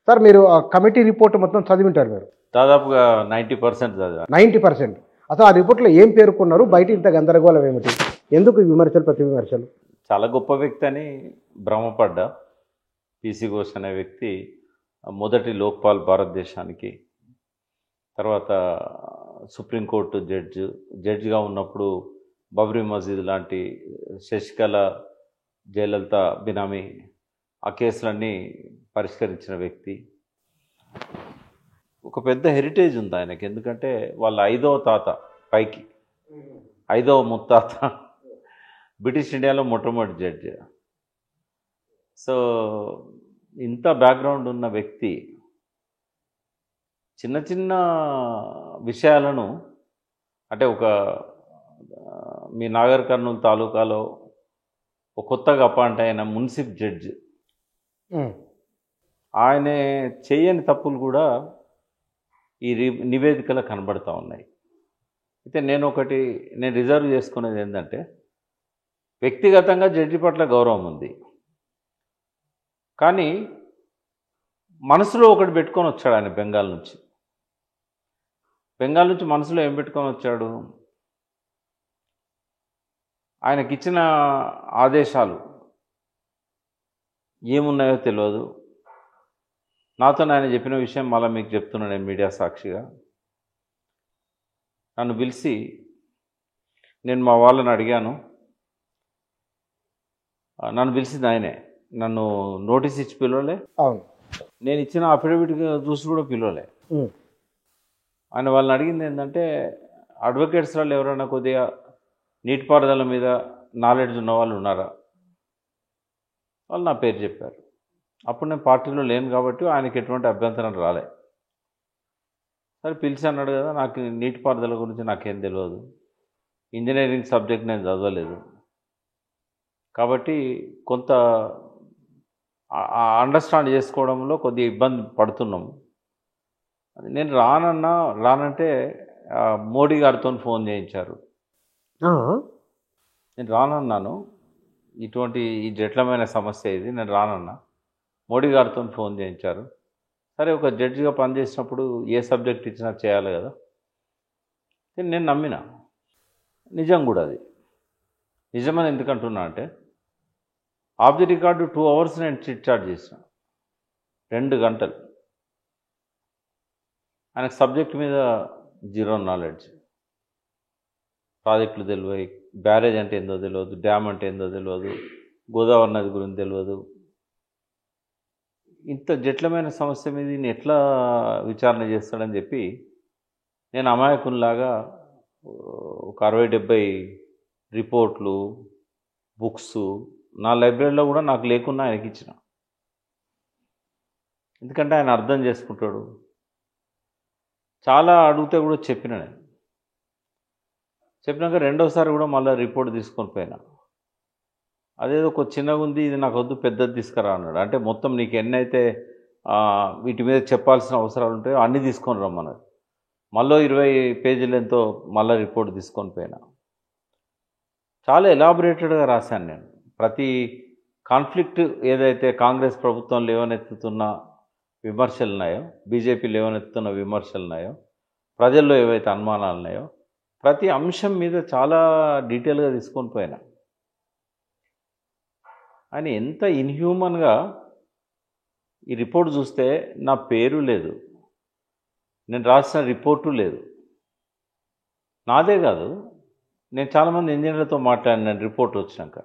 Sir మీరు ఆ committee report మొత్తం చదివింటారు మీరు దాదాపుగా 90% చదివా. 90%. అసలు ఆ రిపోర్ట్లో ఏం పేర్కొన్నారు, బయట ఇంత గందరగోళం ఏమిటి, ఎందుకు ఈ విమర్శలు ప్రతి విమర్శలు? చాలా గొప్ప వ్యక్తి అని భ్రమపడ్డా. పీసీ ఘోష్ అనే వ్యక్తి మొదటి లోక్పాల్ భారతదేశానికి, తర్వాత సుప్రీంకోర్టు జడ్జిగా ఉన్నప్పుడు బాబ్రీ మసీద్ లాంటి, శశికళ జయలలిత బినామీ ఆ కేసులన్నీ పరిష్కరించిన వ్యక్తి. ఒక పెద్ద హెరిటేజ్ ఉంది ఆయనకి. ఎందుకంటే వాళ్ళ 5వ తాత పైకి 5వ ముత్తాత బ్రిటిష్ ఇండియాలో మొట్టమొదటి జడ్జి. సో ఇంత బ్యాక్గ్రౌండ్ ఉన్న వ్యక్తి చిన్న చిన్న విషయాలను, అంటే ఒక మీ నాగర్ కర్నూలు తాలూకాలో ఒక కొత్తగా అపాయింట్ అయిన మున్సిపల్ జడ్జి, ఆయన చేయని తప్పులు కూడా ఈ నివేదికలో కనబడుతూ ఉన్నాయి. అయితే నేను రిజర్వ్ చేసుకునేది ఏంటంటే, వ్యక్తిగతంగా జడ్జి పట్ల గౌరవం ఉంది, కానీ మనసులో ఒకటి పెట్టుకొని వచ్చాడు ఆయన. బెంగాల్ నుంచి మనసులో ఏం పెట్టుకొని వచ్చాడు? ఆయనకిచ్చిన ఆదేశాలు ఏమున్నాయో తెలియదు. నాతో ఆయన చెప్పిన విషయం మళ్ళీ మీకు చెప్తున్నాను నేను మీడియా సాక్షిగా. నన్ను పిలిచి, నేను మా వాళ్ళని అడిగాను, నన్ను పిలిచింది ఆయనే. నన్ను నోటీస్ ఇచ్చి పిలవలే, అవును, నేను ఇచ్చిన అఫిడవిట్ చూసి కూడా పిలవలే. ఆయన వాళ్ళని అడిగింది ఏంటంటే, అడ్వకేట్స్ వాళ్ళు ఎవరైనా కొద్దిగా నీటిపారుదల మీద నాలెడ్జ్ ఉన్న వాళ్ళు ఉన్నారా? వాళ్ళు నా పేరు చెప్పారు. అప్పుడు నేను పార్టీలో లేను కాబట్టి ఆయనకి ఎటువంటి అభ్యంతరం రాలే. సరే పిలిచి అన్నాడు కదా, నాకు నీటిపారుదల గురించి నాకేం తెలియదు, ఇంజనీరింగ్ సబ్జెక్ట్ నేను చదవలేదు, కాబట్టి కొంత అండర్స్టాండ్ చేసుకోవడంలో కొద్దిగా ఇబ్బంది పడుతున్నాము. నేను రానంటే మోడీ గారితో ఫోన్ చేయించారు. నేను రానన్నాను, ఇటువంటి ఈ జటిలమైన సమస్య ఇది, నేను రానన్నా. మోడీ గారితో ఫోన్ చేయించారు. సరే, ఒక జడ్జిగా పనిచేసినప్పుడు ఏ సబ్జెక్ట్ ఇచ్చినా చేయాలి కదా. నేను నమ్మిన. నిజం కూడా అది. నిజమని ఎందుకంటున్నా అంటే, ఆఫ్ ది రికార్డు 2 hours నేను చిట్ చాట్ చేసిన, 2 గంటలు. ఆయనకు సబ్జెక్ట్ మీద 0 నాలెడ్జ్. ప్రాజెక్టులు తెలియదు, బ్యారేజ్ అంటే ఏందో తెలియదు, డ్యామ్ అంటే ఏందో తెలియదు, గోదావరి నది గురించి తెలియదు. ఇంత జటిలమైన సమస్య మీద ఈయన ఎట్లా విచారణ చేస్తాడని చెప్పి నేను అమాయకునిలాగా ఒక 60-70 రిపోర్ట్లు, బుక్స్ నా లైబ్రరీలో కూడా నాకు లేకున్నా ఆయనకి ఇచ్చిన. ఎందుకంటే ఆయన అర్థం చేసుకుంటాడు. చాలా అడిగితే కూడా నేను చెప్పినాక రెండోసారి కూడా మళ్ళీ రిపోర్ట్ తీసుకొని పోయినా. అదేదో ఒక చిన్నగా ఉంది, ఇది నాకు వద్దు, పెద్దది తీసుకురా అన్నాడు. అంటే మొత్తం నీకు ఎన్నైతే వీటి మీద చెప్పాల్సిన అవసరాలు ఉంటాయో అన్నీ తీసుకొని రమ్మన్నాడు. మళ్ళీ 20 పేజీలు ఎంతో మళ్ళీ రిపోర్ట్ తీసుకొని పోయినా. చాలా ఎలాబొరేటెడ్గా రాశాను నేను. ప్రతి కాన్ఫ్లిక్ట్ ఏదైతే కాంగ్రెస్ ప్రభుత్వం లేవనెత్తుతున్న విమర్శలు ఉన్నాయో, బీజేపీ లేవనెత్తుతున్న విమర్శలు ఉన్నాయో, ప్రజల్లో ఏవైతే అనుమానాలు ఉన్నాయో, ప్రతి అంశం మీద చాలా డీటెయిల్గా తీసుకొని పోయినా. ఆయన ఎంత ఇన్హ్యూమన్గా, ఈ రిపోర్ట్ చూస్తే నా పేరు లేదు, నేను రాసిన రిపోర్టు లేదు. నాదే కాదు, నేను చాలామంది ఇంజనీర్లతో మాట్లాడినాను రిపోర్ట్ వచ్చినాక.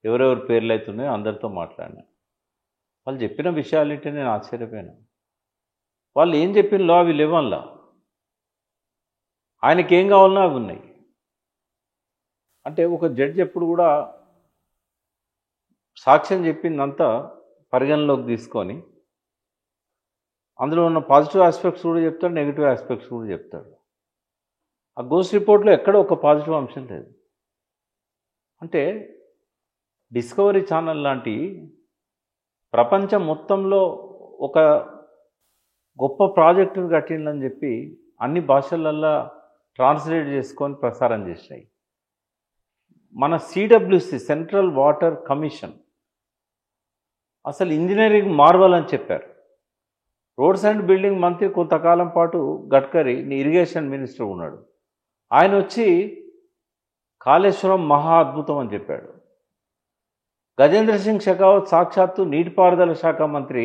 ఎవరెవరి పేర్లు అవుతున్నాయో అందరితో మాట్లాడినా. వాళ్ళు చెప్పిన విషయాలు ఏంటంటే నేను ఆశ్చర్యపోయాను. వాళ్ళు ఏం చెప్పినలో అవి లేవల్లా, ఆయనకి ఏం కావాలన్నా అవి ఉన్నాయి. అంటే ఒక జడ్జి ఎప్పుడు కూడా సాక్ష్యం చెప్పిందంతా పరిగణలోకి తీసుకొని అందులో ఉన్న పాజిటివ్ ఆస్పెక్ట్స్ కూడా చెప్తాడు, నెగిటివ్ ఆస్పెక్ట్స్ కూడా చెప్తాడు. ఆ గోస్ట్ రిపోర్ట్లో ఎక్కడ ఒక పాజిటివ్ అంశం లేదు. అంటే డిస్కవరీ ఛానల్ లాంటి ప్రపంచం మొత్తంలో ఒక గొప్ప ప్రాజెక్టును కట్టిందని చెప్పి అన్ని భాషలల్లో ట్రాన్స్లేట్ చేసుకొని ప్రసారం చేసినాయి. మన సిడబ్ల్యూసి, సెంట్రల్ వాటర్ కమిషన్, అసలు ఇంజనీరింగ్ మార్వల్ అని చెప్పారు. రోడ్స్ అండ్ బిల్డింగ్ మంత్రి కొంతకాలం పాటు గడ్కరీ ఇరిగేషన్ మినిస్టర్ ఉన్నాడు. ఆయన వచ్చి కాళేశ్వరం మహా అద్భుతం అని చెప్పాడు. గజేంద్ర సింగ్ షెకావత్ సాక్షాత్తు నీటిపారుదల శాఖ మంత్రి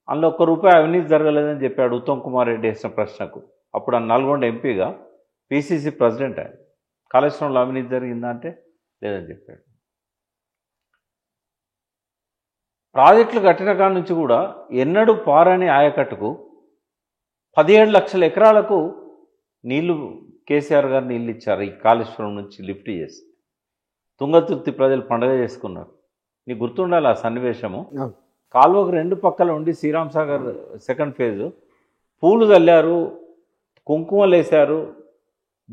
అందులో ₹1 అవినీతి జరగలేదని చెప్పాడు ఉత్తమ్ కుమార్ రెడ్డి వేసిన ప్రశ్నకు. అప్పుడు ఆ నల్గొండ ఎంపీగా పిసిసి ప్రెసిడెంట్ ఆయన. కాళేశ్వరంలో అవినీతి జరిగిందా అంటే లేదని చెప్పాడు. ప్రాజెక్టులు కట్టిన కాడ నుంచి కూడా ఎన్నడూ పారని ఆయకట్టుకు 17 లక్షల ఎకరాలకు నీళ్లు కేసీఆర్ గారు నీళ్ళు ఇచ్చారు. ఈ కాళేశ్వరం నుంచి లిఫ్ట్ చేసి తుంగతుర్తి ప్రజలు పండుగ చేసుకున్నారు. నీకు గుర్తుండాలి ఆ సన్నివేశము. కాలువకు 2 పక్కల ఉండి శ్రీరామ్ సాగర్ సెకండ్ ఫేజ్ పూలు చల్లారు, కుంకుమలు వేశారు,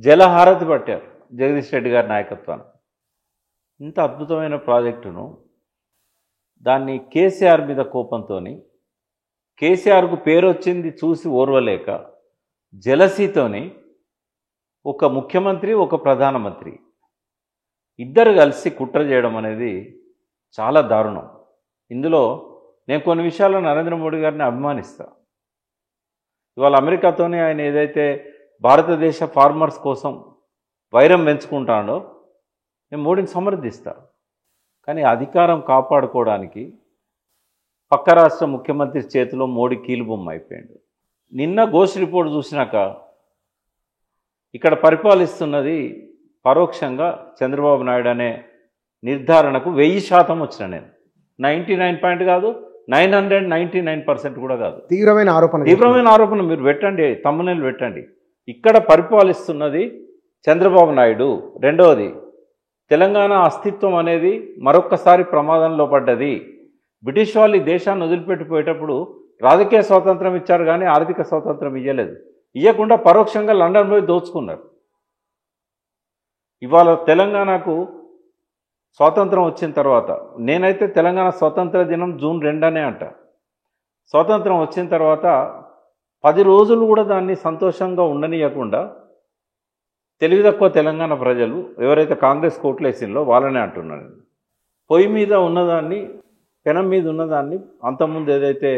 జలహారతి పట్టారు జగదీష్ రెడ్డి గారి నాయకత్వాన్ని. ఇంత అద్భుతమైన ప్రాజెక్టును దాన్ని కేసీఆర్ మీద కోపంతో, కేసీఆర్కు పేరు వచ్చింది చూసి ఓర్వలేక జలసీతోని ఒక ముఖ్యమంత్రి ఒక ప్రధానమంత్రి ఇద్దరు కలిసి కుట్ర చేయడం అనేది చాలా దారుణం. ఇందులో నేను కొన్ని విషయాల్లో నరేంద్ర మోడీ గారిని అభిమానిస్తా. ఇవాళ అమెరికాతోనే ఆయన ఏదైతే భారతదేశ ఫార్మర్స్ కోసం వైరం పెంచుకుంటాడో నేను మోడీని సమర్థిస్తా. కానీ అధికారం కాపాడుకోవడానికి పక్క రాష్ట్ర ముఖ్యమంత్రి చేతిలో మోడీ కీలుబొమ్మ అయిపోయాడు. నిన్న ఘోష్ రిపోర్ట్ చూసినాక ఇక్కడ పరిపాలిస్తున్నది పరోక్షంగా చంద్రబాబు నాయుడు అనే నిర్ధారణకు 1000% వచ్చిన నేను. 99 కాదు, 999% కూడా కాదు. తీవ్రమైన ఆరోపణ మీరు పెట్టండి, తమ్మునేలు పెట్టండి. ఇక్కడ పరిపాలిస్తున్నది చంద్రబాబు నాయుడు. రెండవది, తెలంగాణ అస్తిత్వం అనేది మరొక్కసారి ప్రమాదంలో పడ్డది. బ్రిటిష్ వాళ్ళు ఈ దేశాన్ని వదిలిపెట్టిపోయేటప్పుడు రాజకీయ స్వాతంత్రం ఇచ్చారు కానీ ఆర్థిక స్వాతంత్రం ఇవ్వలేదు. ఇవ్వకుండా పరోక్షంగా లండన్ పోయి దోచుకున్నారు. ఇవాళ తెలంగాణకు స్వాతంత్రం వచ్చిన తర్వాత, నేనైతే తెలంగాణ స్వాతంత్ర దినం జూన్ 2 అంట. స్వాతంత్రం వచ్చిన తర్వాత 10 రోజులు కూడా దాన్ని సంతోషంగా ఉండనియకుండా తెలివి తక్కువ తెలంగాణ ప్రజలు ఎవరైతే కాంగ్రెస్ కోట్లు వేసిందో వాళ్ళనే అంటున్నాను. పొయ్యి మీద ఉన్నదాన్ని, పెనం మీద ఉన్నదాన్ని, అంతకుముందు ఏదైతే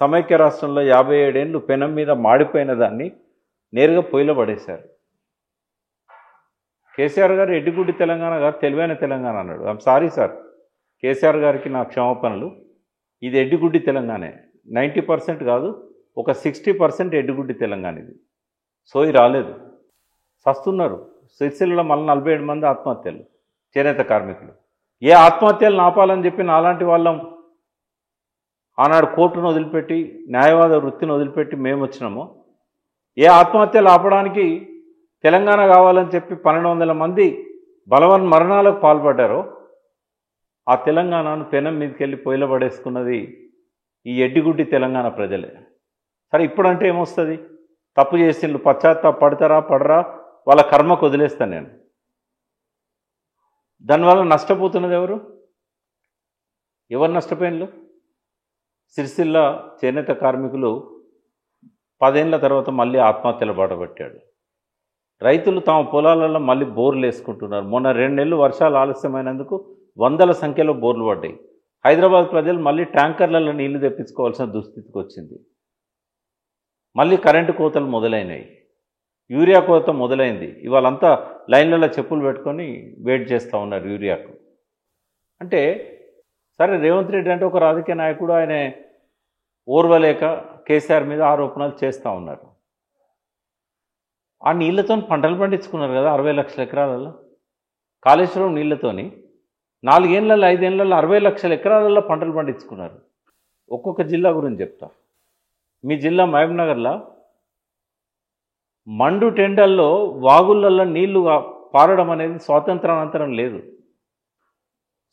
సమైక్య రాష్ట్రంలో 57 ఏళ్ళు పెనం మీద మాడిపోయిన దాన్ని నేరుగా పొయ్యిలో పడేశారు. కేసీఆర్ గారు ఎడ్డిగుడ్డి తెలంగాణ గారు తెలివైన తెలంగాణ అన్నాడు. ఐఎమ్ సారీ సార్, కేసీఆర్ గారికి నా క్షమాపణలు. ఇది ఎడ్డిగుడ్డి తెలంగాణే. 90% కాదు, ఒక 60% ఎడ్డిగుడ్డి తెలంగాణ ఇది. సోయి రాలేదు, సస్తున్నారు. సిరిసిల్లలో మళ్ళీ 47 మంది ఆత్మహత్యలు, చేనేత కార్మికులు. ఏ ఆత్మహత్యలు ఆపాలని చెప్పి నాలాంటి వాళ్ళం ఆనాడు కోర్టును వదిలిపెట్టి న్యాయవాద వృత్తిని వదిలిపెట్టి మేము వచ్చినామో, ఏ ఆత్మహత్యలు ఆపడానికి తెలంగాణ కావాలని చెప్పి 1200 మంది బలవన్ మరణాలకు పాల్పడ్డారో ఆ తెలంగాణను పెనం మీదకి వెళ్ళి పొయ్యిలో పడేసుకున్నది ఈ ఎడ్డిగుడ్డి తెలంగాణ ప్రజలే. సరే, ఇప్పుడంటే ఏమొస్తుంది? తప్పు చేసిండ్రు, పశ్చాత్తాపడతారా పడరా వాళ్ళ కర్మకు వదిలేస్తాను నేను. దానివల్ల నష్టపోతున్నది ఎవరు? నష్టపోయినలు? సిరిసిల్ల చేనేత కార్మికులు 10 ఏళ్ల తర్వాత మళ్ళీ ఆత్మహత్యల బాట పట్టాడు. రైతులు తమ పొలాలలో మళ్ళీ బోర్లు వేసుకుంటున్నారు. మొన్న 2 నెలలు వర్షాలు ఆలస్యమైనందుకు 100ల సంఖ్యలో బోర్లు పడ్డాయి. హైదరాబాద్ ప్రజలు మళ్ళీ ట్యాంకర్లలో నీళ్లు తెప్పించుకోవాల్సిన దుస్థితికి వచ్చింది. మళ్ళీ కరెంటు కోతలు మొదలైనాయి, యూరియా కోత మొదలైంది. ఇవాళంతా లైన్లలో చెప్పులు పెట్టుకొని వెయిట్ చేస్తూ ఉన్నారు యూరియాకు. అంటే సరే, రేవంత్ రెడ్డి అంటే ఒక రాజకీయ నాయకుడు, ఆయన ఓర్వలేక కేసీఆర్ మీద ఆరోపణలు చేస్తూ ఉన్నారు. ఆ నీళ్లతో పంటలు పండించుకున్నారు కదా 60 లక్షల ఎకరాలలో. కాళేశ్వరం నీళ్లతోని 4 ఏళ్ళల్లో 5 ఏళ్ళల్లో 60 లక్షల ఎకరాలలో పంటలు పండించుకున్నారు. ఒక్కొక్క జిల్లా గురించి చెప్తా. మీ జిల్లా మహబూబ్నగర్లో మండు టెండల్లో వాగుళ్ళల్లో నీళ్లు పారడం అనేది స్వాతంత్రానంతరం లేదు.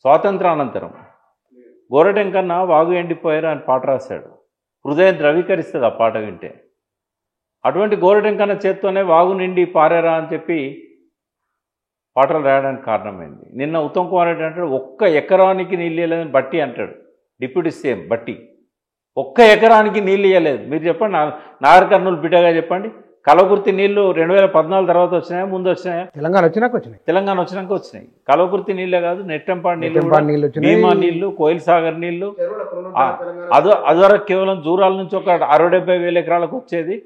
స్వాతంత్రానంతరం గోరటెంకన్నా వాగు ఎండిపోయారు అని పాట రాశాడు. హృదయం ద్రవీకరిస్తుంది ఆ పాట వింటే. అటువంటి గోరటెంకన్న చేత్తోనే వాగు నిండి పారారా అని చెప్పి పాటలు రాయడానికి కారణమైంది. నిన్న ఉత్తమ్ కుమార్ రెడ్డి అంటాడు, 1 ఎకరానికి నీళ్ళు ఇవ్వలేదని బట్టి అంటాడు. డిప్యూటీ సీఎం బట్టి 1 ఎకరానికి నీళ్ళు ఇవ్వలేదు. మీరు చెప్పండి, నాగర్ కర్నూలు బిడ్డగా చెప్పండి. కల్వకుర్తి నీళ్లు 2014 తర్వాత వచ్చినాయా, ముందు వచ్చినాయా? తెలంగాణ వచ్చినాక వచ్చినాయి. తెలంగాణ వచ్చినాక వచ్చినాయి. కల్వకుర్తి నీళ్ళే కాదు, నెట్టెంపాడు నీళ్ళు, నెట్టెంపాడు నీళ్ళు వచ్చినాయి, భీమా నీళ్లు, కోయిల్ సాగర్ నీళ్లు. అదివరకు కేవలం జూరాల నుంచి ఒక 60-70 వేల ఎకరాలకు వచ్చేది,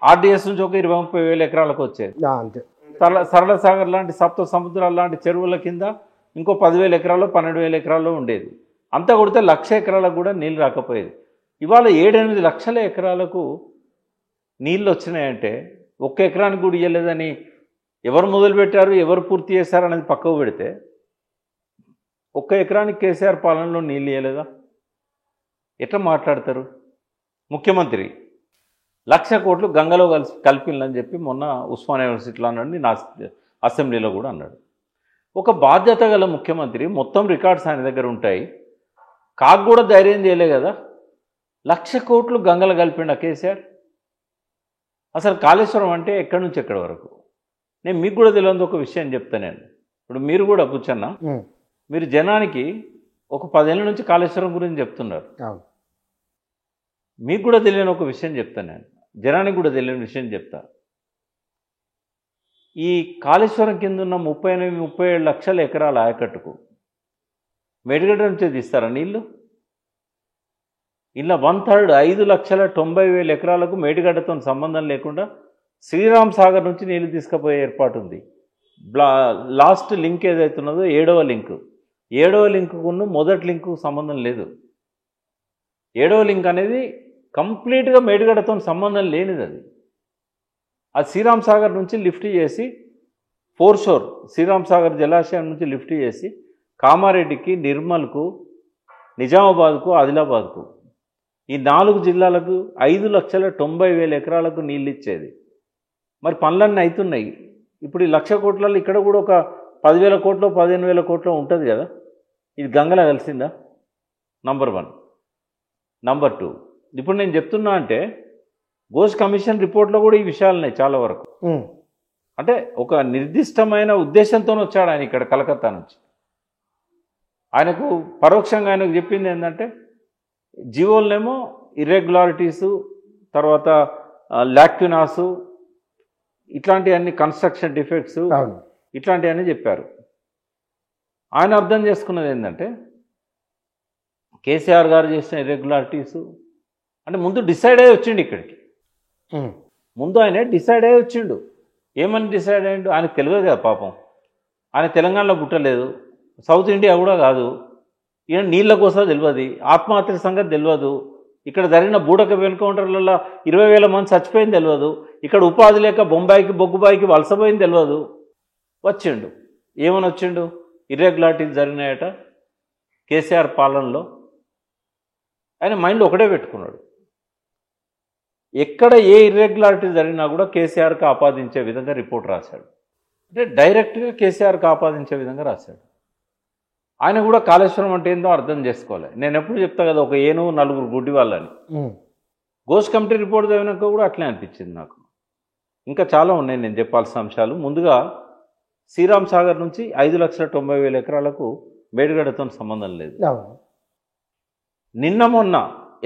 ఆర్డీఎస్ నుంచి ఒక 20-30 వేల ఎకరాలకు వచ్చేది. అంతే. సరళ సాగర్ లాంటి సప్త సముద్రాల లాంటి చెరువుల కింద ఇంకో 10,000 ఎకరాలు 12,000 ఎకరాల్లో ఉండేది. అంతా కొడితే 1,00,000 ఎకరాలకు కూడా నీళ్ళు రాకపోయేది. ఇవాళ 7-8 లక్షల ఎకరాలకు నీళ్ళు వచ్చినాయంటే ఒక్క ఎకరానికి కూడా ఇవ్వలేదని ఎవరు మొదలుపెట్టారు, ఎవరు పూర్తి చేశారు అనేది పక్కకు పెడితే ఒక్క ఎకరానికి కేసీఆర్ పాలనలో నీళ్ళు ఇవ్వలేదా? ఎట్లా మాట్లాడతారు? ముఖ్యమంత్రి 1,00,000 కోట్లు గంగలో కలిపిల్లని చెప్పి మొన్న ఉస్మానియా యూనివర్సిటీలో అన్నాడు, నేను అసెంబ్లీలో కూడా అన్నాడు. ఒక బాధ్యత గల ముఖ్యమంత్రి, మొత్తం రికార్డ్స్ ఆయన దగ్గర ఉంటాయి, కాకు కూడా ధైర్యం చేయలే కదా 1,00,000 కోట్లు గంగలు కలిపిండ కేసీఆర్. అసలు కాళేశ్వరం అంటే ఎక్కడి నుంచి ఎక్కడి వరకు? నేను మీకు కూడా తెలియదు ఒక విషయం చెప్తాను. నేను ఇప్పుడు మీరు కూడా కూర్చున్న, మీరు జనానికి ఒక 10 ఏళ్ళ నుంచి కాళేశ్వరం గురించి చెప్తున్నారు. మీకు కూడా తెలియని ఒక విషయం చెప్తాను, నేను జనానికి కూడా తెలియని విషయం చెప్తా. ఈ కాళేశ్వరం కింద ఉన్న 38-37 లక్షల ఎకరాల ఆయకట్టుకు మేడిగడ్డ నుంచే తీస్తారా నీళ్ళు? ఇలా 1/3 5,90,000 ఎకరాలకు మేడిగడ్డతో సంబంధం లేకుండా శ్రీరామ్ సాగర్ నుంచి నీళ్లు తీసుకుపోయే ఏర్పాటు ఉంది. లాస్ట్ లింక్ ఏదైతున్నదో 7వ లింక్, 7వ లింకును మొదటి లింకు సంబంధం లేదు. 7వ లింక్ అనేది కంప్లీట్గా మేడిగడ్డతో సంబంధం లేనిది. అది శ్రీరామ్ సాగర్ నుంచి లిఫ్ట్ చేసి ఫోర్షోర్ శ్రీరామ్ సాగర్ జలాశయం నుంచి లిఫ్ట్ చేసి కామారెడ్డికి, నిర్మల్కు, నిజామాబాద్కు, ఆదిలాబాద్కు, ఈ 4 జిల్లాలకు 5,90,000 ఎకరాలకు నీళ్ళు ఇచ్చేది. మరి పనులన్నీ అవుతున్నాయి. ఇప్పుడు ఈ 1,00,000 కోట్లలో ఇక్కడ కూడా ఒక 10,000 కోట్లు 15,000 కోట్లు ఉంటుంది కదా. ఇది గంగలా కలిసిందా? నంబర్ 1. నంబర్ 2, ఇప్పుడు నేను చెప్తున్నా అంటే ఘోష్ కమిషన్ రిపోర్ట్లో కూడా ఈ విషయాలు ఉన్నాయి చాలా వరకు. అంటే ఒక నిర్దిష్టమైన ఉద్దేశంతో వచ్చాడు ఆయన ఇక్కడ కలకత్తా నుంచి. ఆయనకు పరోక్షంగా ఆయనకు చెప్పింది ఏంటంటే జీవోలనేమో ఇర్రెగ్యులారిటీసు, తర్వాత లాక్యునాసు, ఇట్లాంటివన్నీ కన్స్ట్రక్షన్ డిఫెక్ట్స్, ఇట్లాంటివన్నీ చెప్పారు. ఆయన అర్థం చేసుకున్నది ఏంటంటే కేసీఆర్ గారు చేసిన ఇర్రెగ్యులారిటీసు అంటే ముందు డిసైడ్ అయ్యి వచ్చిండు ఇక్కడికి. ముందు ఆయన డిసైడ్ అయ్యి వచ్చిండు. ఏమని డిసైడ్ అయ్యిండు? ఆయనకు తెలియదు కదా పాపం. ఆయన తెలంగాణలో పుట్టలేదు, సౌత్ ఇండియా కూడా కాదు, ఈయన నీళ్ళ కోసం తెలియదు, ఆత్మహత్యల సంగతి తెలియదు, ఇక్కడ జరిగిన బూడక ఎన్కౌంటర్లలో 20,000 మంది చచ్చిపోయింది తెలియదు, ఇక్కడ ఉపాధి లేక బొంబాయికి బొగ్గుబాయికి వలసపోయింది తెలియదు. వచ్చిండు. ఏమని వచ్చిండు? ఇర్రెగ్యులారిటీస్ జరిగినాయట కేసీఆర్ పాలనలో. ఆయన మైండ్ ఒకటే పెట్టుకున్నాడు, ఎక్కడ ఏ ఇర్రెగ్యులారిటీ జరిగినా కూడా కేసీఆర్కి ఆపాదించే విధంగా రిపోర్ట్ రాశాడు. అంటే డైరెక్ట్గా కేసీఆర్కి ఆపాదించే విధంగా రాశాడు. ఆయన కూడా కాళేశ్వరం అంటే ఏందో అర్థం చేసుకోవాలి. నేను ఎప్పుడు చెప్తా కదా, ఒక ఏను 4 గుడ్డి వాళ్ళని. ఘోష్ కమిటీ రిపోర్ట్ చదివినాక కూడా అట్లే అనిపించింది నాకు. ఇంకా చాలా ఉన్నాయి నేను చెప్పాల్సిన అంశాలు. ముందుగా శ్రీరామ్ సాగర్ నుంచి 5,90,000 ఎకరాలకు మేడిగడ్డతో సంబంధం లేదు. నిన్న మొన్న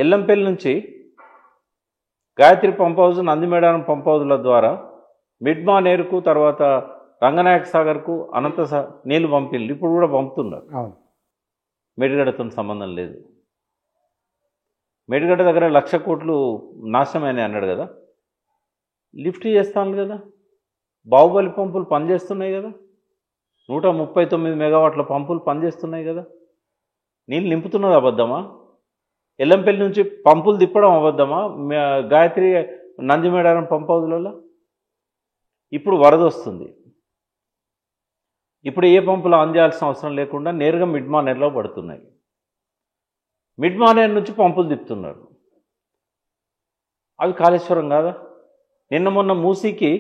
ఎల్లంపల్లి నుంచి Gayatri pump house, Nandimedaram pump హౌజ్ల ద్వారా మిడ్మా నేరుకు, తర్వాత రంగనాయక సాగర్కు అనంత నీళ్లు పంపిల్లు ఇప్పుడు కూడా పంపుతున్నారు. మేడిగడ్డతో సంబంధం లేదు. మేడిగడ్డ దగ్గర 1,00,000 కోట్లు నాశనమైనాయి అన్నాడు కదా, లిఫ్ట్ చేస్తాను కదా, బాహుబలి పంపులు పనిచేస్తున్నాయి కదా, 139 మెగావాట్ల పంపులు పనిచేస్తున్నాయి కదా. నీళ్ళు నింపుతున్నది అబద్ధమా? ఎల్లంపల్లి నుంచి పంపులు తిప్పడం అబద్ధమా? గాయత్రి నందిమేడారం పంప్ హౌజ్లలో ఇప్పుడు వరద వస్తుంది. ఇప్పుడు ఏ పంపులు ఆన్ చేయాల్సిన అవసరం లేకుండా నేరుగా మిడ్మానేర్లో పడుతున్నాయి. మిడ్మానేర్ నుంచి పంపులు తిప్పుతున్నారు. అవి కాళేశ్వరం కాదా? నిన్న మొన్న మూసీకి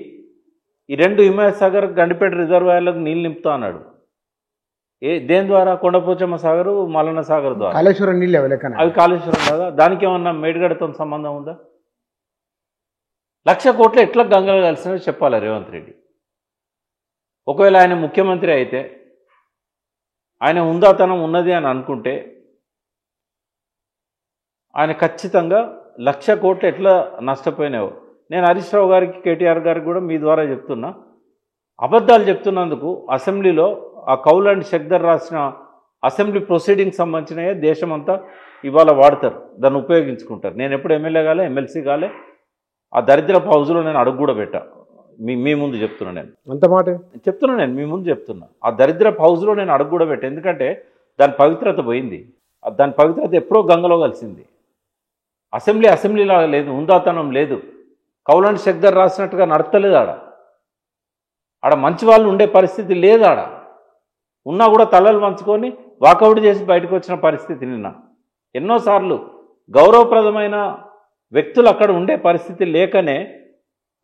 ఈ 2 హిమాయత్ సాగర్, గండిపేట రిజర్వాయర్లకు నీళ్ళు నింపుతా అన్నాడు. దేని ద్వారా? కొండపోచమ్మ సాగరు, మల్లన్న సాగర్ ద్వారా. కాళేశ్వరం నీళ్ళు అవి కాళేశ్వరం కదా? దానికి ఏమన్నా మేడిగడ్డతో సంబంధం ఉందా? 1,00,000 కోట్లు ఎట్లా గంగలు కలిసినవి చెప్పాలి రేవంత్ రెడ్డి. ఒకవేళ ఆయన ముఖ్యమంత్రి అయితే, ఆయన హుందాతనం ఉన్నది అని అనుకుంటే, ఆయన ఖచ్చితంగా 1,00,000 కోట్లు ఎట్లా నష్టపోయినావో. నేను హరీష్ రావు గారికి కేటీఆర్ గారికి కూడా మీ ద్వారా చెప్తున్నా, అబద్ధాలు చెప్తున్నందుకు అసెంబ్లీలో ఆ కౌల్ అండ్ షెక్దర్ రాసిన అసెంబ్లీ ప్రొసీడింగ్స్ సంబంధించినవి దేశమంతా ఇవాళ వాడతారు, దాన్ని ఉపయోగించుకుంటారు. నేను ఎప్పుడు ఎమ్మెల్యే కాలే, ఎమ్మెల్సీ కాలే, ఆ దరిద్రపు హౌజ్లో నేను అడుగు కూడా పెట్టా. మీ ముందు చెప్తున్నా, నేను అంత మాట నేను మీ ముందు చెప్తున్నా, ఆ దరిద్రపు హౌజ్లో నేను అడుగు కూడా పెట్టా. ఎందుకంటే దాని పవిత్రత పోయింది. దాని పవిత్రత ఎప్పుడో గంగలో కలిసింది. అసెంబ్లీలాగా లేదు, ఉందాతనం లేదు. కౌల్ అండ్ షెక్దర్ రాసినట్టుగా నడతలేదు ఆడ మంచి వాళ్ళు ఉండే పరిస్థితి లేదు. ఉన్నా కూడా తలలు వంచుకొని వాకౌట్ చేసి బయటకు వచ్చిన పరిస్థితి నిన్న. ఎన్నోసార్లు గౌరవప్రదమైన వ్యక్తులు అక్కడ ఉండే పరిస్థితి లేకనే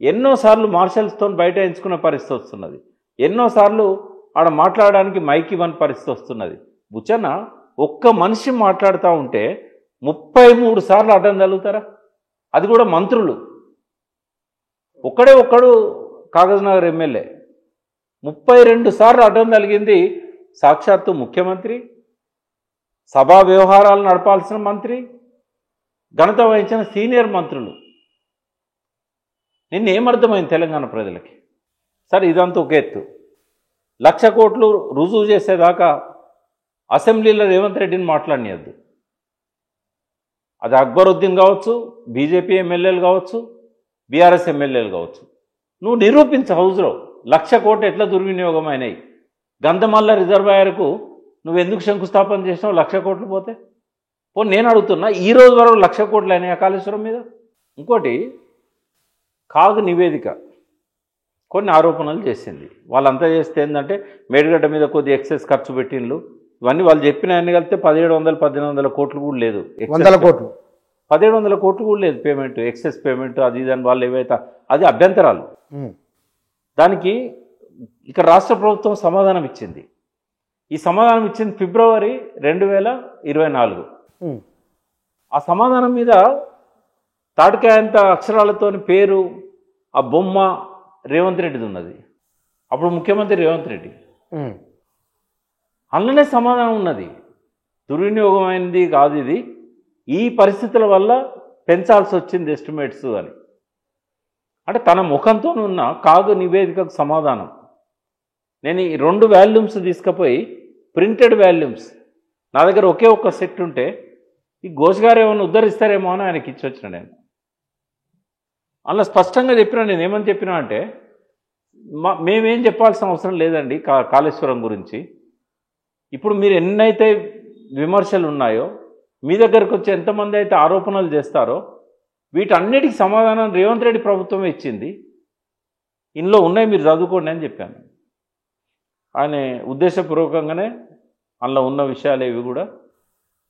ఎన్నోసార్లు మార్షల్స్తో బయట ఎంచుకున్న పరిస్థితి వస్తున్నది. ఎన్నోసార్లు ఆడ మాట్లాడడానికి మైక్ ఇవ్వని పరిస్థితి వస్తున్నది. బుచ్చన్న ఒక్క మనిషి మాట్లాడుతూ ఉంటే 33 సార్లు అడ్డం తగులుతారా? అది కూడా మంత్రులు. ఒక్కడు కాగజ్నగర్ ఎమ్మెల్యే 32 సార్లు అడ్డం తగిలింది. సాక్షాత్తు ముఖ్యమంత్రి, సభా వ్యవహారాలు నడపాల్సిన మంత్రి, ఘనత వహించిన సీనియర్ మంత్రులు. నిన్న ఏమర్థమైంది తెలంగాణ ప్రజలకి? సరే, ఇదంతా ఒక ఎత్తు. 1,00,000 కోట్లు రుజువు చేసేదాకా అసెంబ్లీలో రేవంత్ రెడ్డిని మాట్లాడనియద్దు. అది అక్బరుద్దీన్ కావచ్చు, బీజేపీ ఎమ్మెల్యేలు కావచ్చు, బీఆర్ఎస్ ఎమ్మెల్యేలు కావచ్చు. నువ్వు నిరూపించు హౌజ్లో 1,00,000 కోట్లు ఎట్లా దుర్వినియోగం అయినాయి. గంధమల్ల రిజర్వాయర్కు నువ్వు ఎందుకు శంకుస్థాపన చేసినావు? 1,00,000 కోట్లు పోతే నేను అడుగుతున్నా, ఈ రోజు వరకు 1,00,000 కోట్లు అయినాయి కాళేశ్వరం మీద? ఇంకోటి, కాగు నివేదిక కొన్ని ఆరోపణలు చేసింది. వాళ్ళంతా చేస్తే ఏంటంటే మేడిగడ్డ మీద కొద్ది ఎక్సెస్ ఖర్చు పెట్టిండ్లు. ఇవన్నీ వాళ్ళు చెప్పిన అన్ని కలిపితే 1,700-1,800 కోట్లు కూడా లేదు. 100 కోట్లు 1,700 కోట్లు కూడా లేదు పేమెంట్, ఎక్సెస్ పేమెంట్. అది దాని వాళ్ళు ఏవైతే అది అభ్యంతరాలు. దానికి ఇక రాష్ట్ర ప్రభుత్వం సమాధానం ఇచ్చింది. ఈ సమాధానం ఇచ్చింది ఫిబ్రవరి 2024. ఆ సమాధానం మీద తాటికాయంత అక్షరాలతోని పేరు, ఆ బొమ్మ రేవంత్ రెడ్డిది ఉన్నది. అప్పుడు ముఖ్యమంత్రి రేవంత్ రెడ్డి. అందులోనే సమాధానం ఉన్నది, దుర్వినియోగమైనది కాదు ఇది, ఈ పరిస్థితుల వల్ల పెంచాల్సి వచ్చింది ఎస్టిమేట్స్ అని. అంటే తన ముఖంతో ఉన్న కాగు నివేదికకు సమాధానం. నేను ఈ 2 వాల్యూమ్స్ తీసుకుపోయి, ప్రింటెడ్ వాల్యూమ్స్ నా దగ్గర ఒకే ఒక్క సెట్ ఉంటే, ఈ ఘోష్ గారు ఏమైనా ఉద్ధరిస్తారేమో అని ఆయనకి ఇచ్చి వచ్చిన. నేను అలా స్పష్టంగా చెప్పినా. నేను ఏమని చెప్పినా అంటే, మేమేం చెప్పాల్సిన అవసరం లేదండి కాళేశ్వరం గురించి. ఇప్పుడు మీరు ఎన్నైతే విమర్శలు ఉన్నాయో, మీ దగ్గరకు వచ్చి ఎంతమంది అయితే ఆరోపణలు చేస్తారో, వీటన్నిటికీ సమాధానం రేవంత్ రెడ్డి ప్రభుత్వమే ఇచ్చింది. ఇందులో ఉన్నాయి, మీరు చదువుకోండి అని చెప్పాను. ఆయన ఉద్దేశపూర్వకంగానే అందులో ఉన్న విషయాలు ఏవి కూడా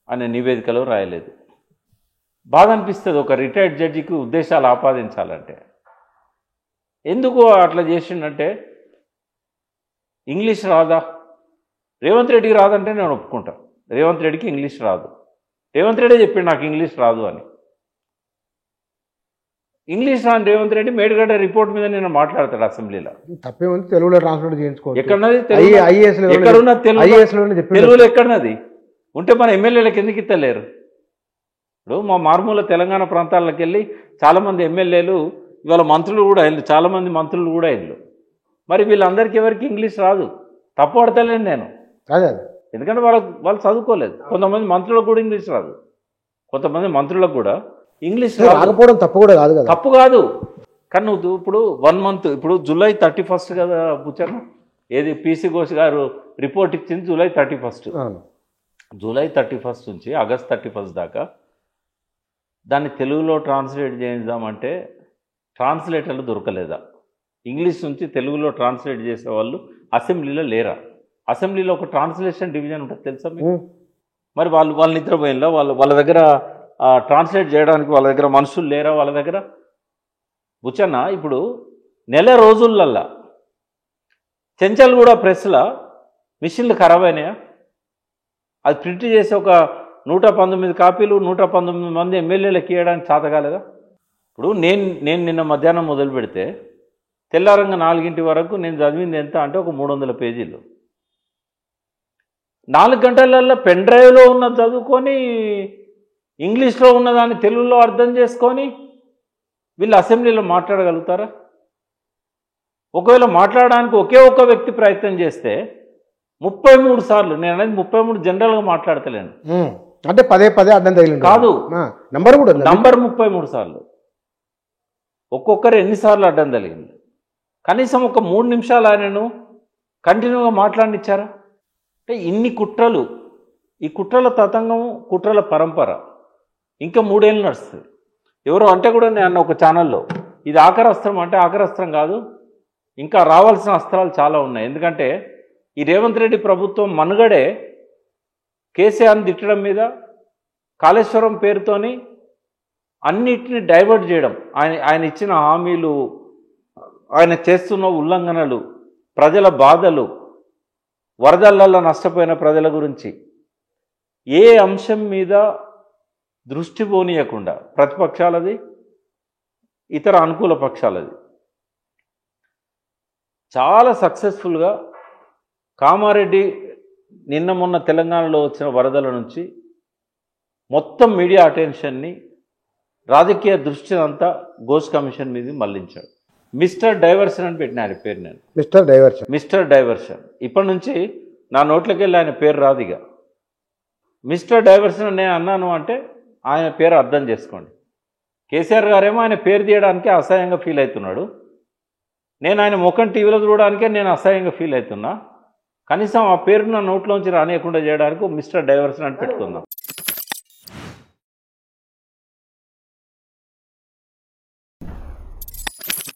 ఆయన నివేదికలో రాయలేదు. బాధ అనిపిస్తుంది ఒక రిటైర్డ్ జడ్జికి ఉద్దేశాలు ఆపాదించాలంటే. ఎందుకు అట్లా చేసిండంటే, ఇంగ్లీష్ రాదా? రేవంత్ రెడ్డికి రాదంటే నేను ఒప్పుకుంటా. రేవంత్ రెడ్డికి ఇంగ్లీష్ రాదు. రేవంత్ రెడ్డి చెప్పాడు నాకు ఇంగ్లీష్ రాదు అని. ఇంగ్లీష్ రాని రేవంత్ రెడ్డి మేడిగడ్డ రిపోర్ట్ మీద నేను మాట్లాడతాడు అసెంబ్లీలో. తప్పేముంది, తెలుగులో ట్రాన్స్లేట్ చేయించుకోవచ్చు. ఎక్కడన్నది? ఎక్కడున్నా తెలుగులో ఎక్కడన్నది ఉంటే మన ఎమ్మెల్యేలకు ఎందుకు ఇస్తలేరు? ఇప్పుడు మా మారుమూల తెలంగాణ ప్రాంతాలకు వెళ్ళి చాలామంది ఎమ్మెల్యేలు ఇవాళ మంత్రులు కూడా వెళ్ళు, చాలామంది మంత్రులు కూడా వెళ్ళు. మరి వీళ్ళందరికీ ఎవరికి ఇంగ్లీష్ రాదు. తప్పు పడతలేను నేను, ఎందుకంటే వాళ్ళు చదువుకోలేదు. కొంతమంది మంత్రులకు కూడా ఇంగ్లీష్ రాదు, కొంతమంది మంత్రులకు కూడా ఇంగ్లీష్ రాకపోవడం తప్పు కూడా కాదు కదా. తప్పు కాదు, కానీ నువ్వు ఇప్పుడు 1 మంత్, ఇప్పుడు జూలై 31 కదా బుచ్చన్న, ఏది పీసీ ఘోష్ గారు రిపోర్ట్ ఇచ్చింది జూలై 31. జూలై 31 నుంచి ఆగస్ట్ 31 దాకా దాన్ని తెలుగులో ట్రాన్స్లేట్ చేద్దామంటే ట్రాన్స్లేటర్లు దొరకలేదా? ఇంగ్లీష్ నుంచి తెలుగులో ట్రాన్స్లేట్ చేసేవాళ్ళు అసెంబ్లీలో లేరా? అసెంబ్లీలో ఒక ట్రాన్స్లేషన్ డివిజన్ ఉంటుంది తెలుసా మీకు? మరి వాళ్ళు నిద్రపోయినా వాళ్ళ దగ్గర ట్రాన్స్లేట్ చేయడానికి వాళ్ళ దగ్గర మనుషులు లేరా? వాళ్ళ దగ్గర బుచ్చన్న ఇప్పుడు నెల రోజులల్లా చెంచల్గూడ ప్రెస్లో మిషన్లు ఖరాబ్ అయినాయా? అది ప్రింట్ చేసి ఒక 119 కాపీలు 119 మంది ఎమ్మెల్యేలకు ఇవ్వడానికి చేత కాలేదా? ఇప్పుడు నేను నిన్న మధ్యాహ్నం మొదలు పెడితే తెల్లారంగా 4 వరకు నేను చదివింది ఎంత అంటే ఒక 300 పేజీలు. 4 గంటలల్లో పెన్ డ్రైవ్లో ఉన్న చదువుకొని ఇంగ్లీష్లో ఉన్నదాన్ని తెలుగులో అర్థం చేసుకొని వీళ్ళు అసెంబ్లీలో మాట్లాడగలుగుతారా? ఒకవేళ మాట్లాడడానికి ఒకే ఒక్క వ్యక్తి ప్రయత్నం చేస్తే 33 సార్లు, నేను అనేది 33 జనరల్గా మాట్లాడతలేను, అంటే పదే పదే అడ్డం తగిలింది కాదు, నంబర్ కూడా ఉంది. నంబర్ 33 సార్లు. ఒక్కొక్కరు ఎన్నిసార్లు అడ్డం తగిలింది? కనీసం ఒక 3 నిమిషాలు ఆయనను కంటిన్యూగా మాట్లాడినిచ్చారా? అంటే ఇన్ని కుట్రలు, ఈ కుట్రల తతంగం, కుట్రల పరంపర ఇంకా 3 ఏళ్ళు నడుస్తుంది. ఎవరో అంటే కూడా నేను అన్న ఒక ఛానల్లో, ఇది ఆఖరి అస్త్రం అంటే ఆఖరి అస్త్రం కాదు, ఇంకా రావాల్సిన అస్త్రాలు చాలా ఉన్నాయి. ఎందుకంటే ఈ రేవంత్ రెడ్డి ప్రభుత్వం మనుగడే కేసీఆర్ని తిట్టడం మీద, కాళేశ్వరం పేరుతోని అన్నిటిని డైవర్ట్ చేయడం, ఆయన ఇచ్చిన హామీలు, ఆయన చేస్తున్న ఉల్లంఘనలు, ప్రజల బాధలు, వరదలలో నష్టపోయిన ప్రజల గురించి ఏ అంశం మీద దృష్టి పోనీయకుండా ప్రతిపక్షాలది, ఇతర అనుకూల పక్షాలది చాలా సక్సెస్ఫుల్గా కామారెడ్డి నిన్న మొన్న తెలంగాణలో వచ్చిన వరదల నుంచి మొత్తం మీడియా అటెన్షన్ని, రాజకీయ దృష్టిని అంతా ఘోష్ కమిషన్ మీద మళ్లించాడు. మిస్టర్ డైవర్షన్ అని పెట్టిన ఆయన పేరు నేను, మిస్టర్ డైవర్షన్. ఇప్పటి నుంచి నా నోట్లోకి వెళ్ళి ఆయన పేరు రాదు. ఇక మిస్టర్ డైవర్షన్ నేను అన్నాను అంటే ఆయన పేరు అర్థం చేసుకోండి. కేసీఆర్ గారేమో ఆయన పేరు తీయడానికే అసహ్యంగా ఫీల్ అవుతున్నాడు, నేను ఆయన ముఖం టీవీలో చూడడానికే నేను అసహ్యంగా ఫీల్ అవుతున్నా. కనీసం ఆ పేరు నా నోట్లోంచి రానియకుండా చేయడానికి మిస్టర్ డైవర్షన్ అని పెట్టుకుందాం.